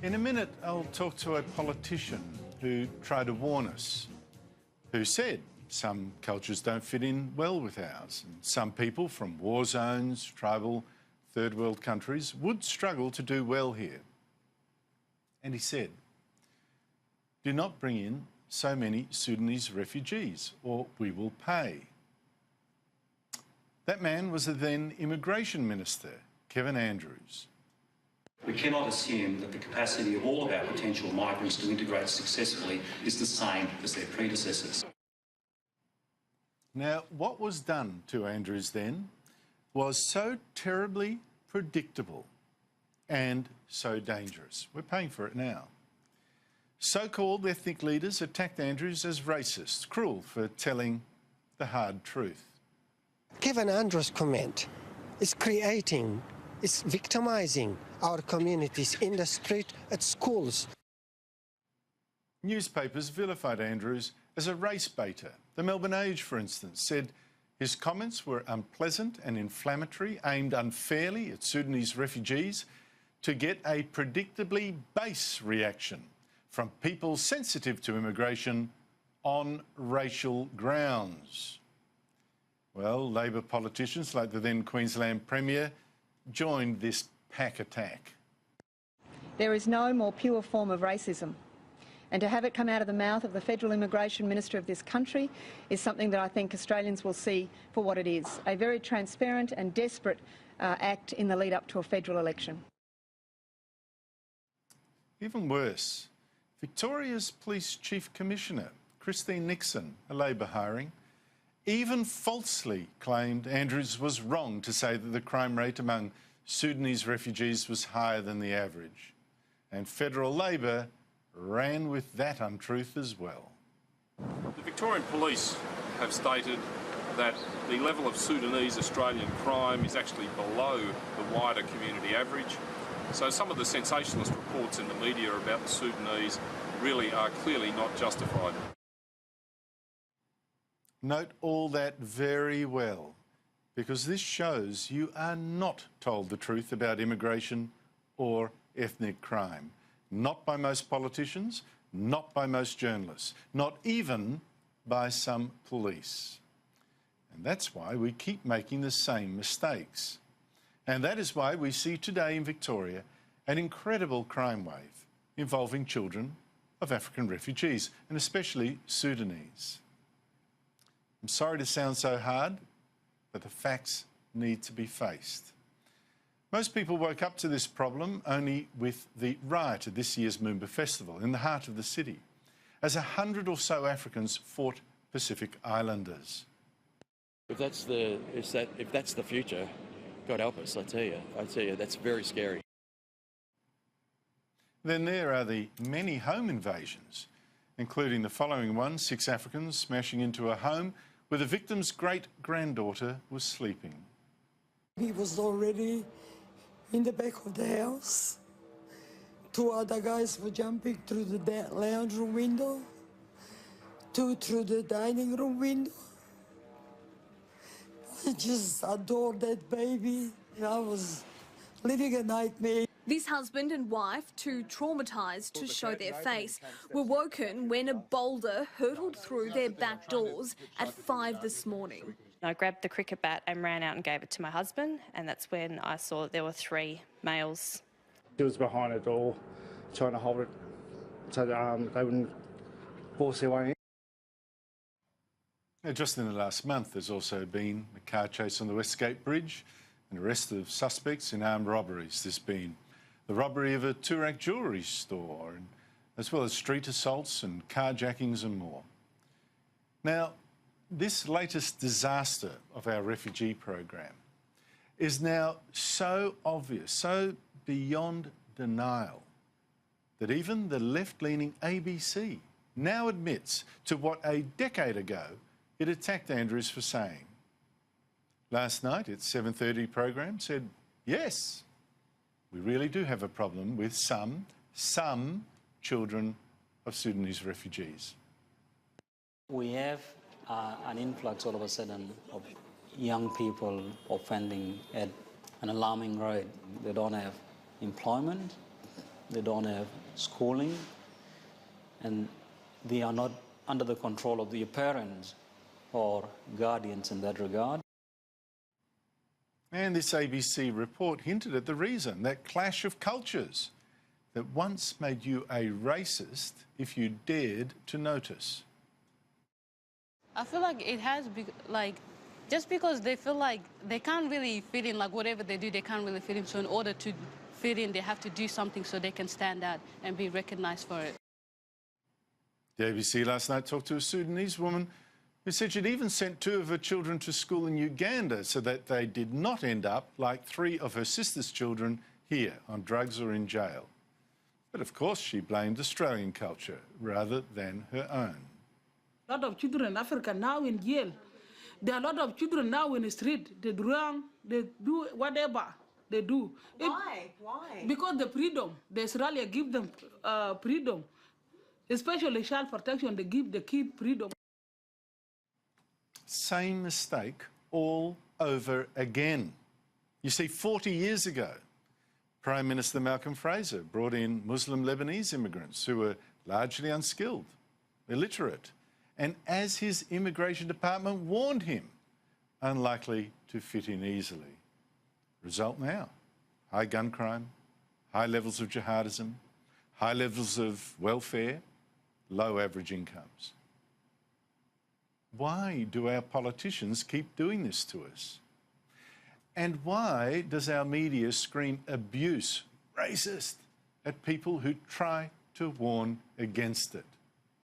In a minute, I'll talk to a politician who tried to warn us, who said some cultures don't fit in well with ours, and some people from war zones, tribal, third world countries would struggle to do well here. And he said, do not bring in so many Sudanese refugees, or we will pay. That man was the then Immigration Minister, Kevin Andrews. We cannot assume that the capacity of all of our potential migrants to integrate successfully is the same as their predecessors. Now, what was done to Andrews then was so terribly predictable and so dangerous. We're paying for it now. So-called ethnic leaders attacked Andrews as racist, cruel for telling the hard truth. Kevin Andrews' comment is it's victimising our communities in the street, at schools. Newspapers vilified Andrews as a race baiter. The Melbourne Age, for instance, said his comments were unpleasant and inflammatory, aimed unfairly at Sudanese refugees to get a predictably base reaction from people sensitive to immigration on racial grounds. Well, Labor politicians like the then Queensland Premier joined this pack attack. There is no more pure form of racism, and to have it come out of the mouth of the Federal Immigration Minister of this country is something that I think Australians will see for what it is, a very transparent and desperate act in the lead up to a federal election. Even worse, Victoria's Police Chief Commissioner, Christine Nixon, a Labor hiring, even falsely claimed Andrews was wrong to say that the crime rate among Sudanese refugees was higher than the average. And federal Labor ran with that untruth as well. The Victorian Police have stated that the level of Sudanese Australian crime is actually below the wider community average. So some of the sensationalist reports in the media about the Sudanese really are clearly not justified. Note all that very well, because this shows you are not told the truth about immigration or ethnic crime. Not by most politicians, not by most journalists, not even by some police. And that's why we keep making the same mistakes. And that is why we see today in Victoria an incredible crime wave involving children of African refugees, and especially Sudanese. I'm sorry to sound so hard, but the facts need to be faced. Most people woke up to this problem only with the riot at this year's Moomba Festival in the heart of the city, as 100 or so Africans fought Pacific Islanders. If that's the future, God help us, I tell you, that's very scary. Then there are the many home invasions, including the following one: 6 Africans smashing into a home where the victim's great-granddaughter was sleeping. He was already in the back of the house. 2 other guys were jumping through the lounge room window, 2 through the dining room window. I just adored that baby. I was living a nightmare. This husband and wife, too traumatised to show their face, were woken when a boulder hurtled through their back doors at 5 this morning. I grabbed the cricket bat and ran out and gave it to my husband, and that's when I saw that there were 3 males. He was behind the door trying to hold it so that they wouldn't force their way in. Just in the last month, there's also been a car chase on the Westgate Bridge and arrest of suspects in armed robberies. There's been the robbery of a Toorak jewellery store, and as well as street assaults and carjackings and more. Now, this latest disaster of our refugee program is now so obvious, so beyond denial, that even the left-leaning ABC now admits to what a decade ago it attacked Andrews for saying. Last night, its 7:30 program said, yes, we really do have a problem with some children of Sudanese refugees. We have an influx all of a sudden of young people offending at an alarming rate. They don't have employment. they don't have schooling, and they are not under the control of their parents or guardians in that regard. And this ABC report hinted at the reason, that clash of cultures that once made you a racist if you dared to notice. I feel like it has, just because they feel like they can't really fit in, like whatever they do, they can't really fit in. So in order to fit in, they have to do something so they can stand out and be recognized for it. The ABC last night talked to a Sudanese woman who said she'd even sent 2 of her children to school in Uganda so that they did not end up like 3 of her sister's children here on drugs or in jail. But of course she blamed Australian culture rather than her own. A lot of children in Africa now in jail. There are a lot of children now in the street. They do wrong, they do whatever they do. Why? Because the freedom, the Australia give them freedom. Especially child protection, they give the kid freedom. Same mistake all over again. You see, 40 years ago, Prime Minister Malcolm Fraser brought in Muslim Lebanese immigrants who were largely unskilled, illiterate, and as his immigration department warned him, unlikely to fit in easily. Result now, high gun crime, high levels of jihadism, high levels of welfare, low average incomes. Why do our politicians keep doing this to us? And why does our media scream abuse, racist, at people who try to warn against it?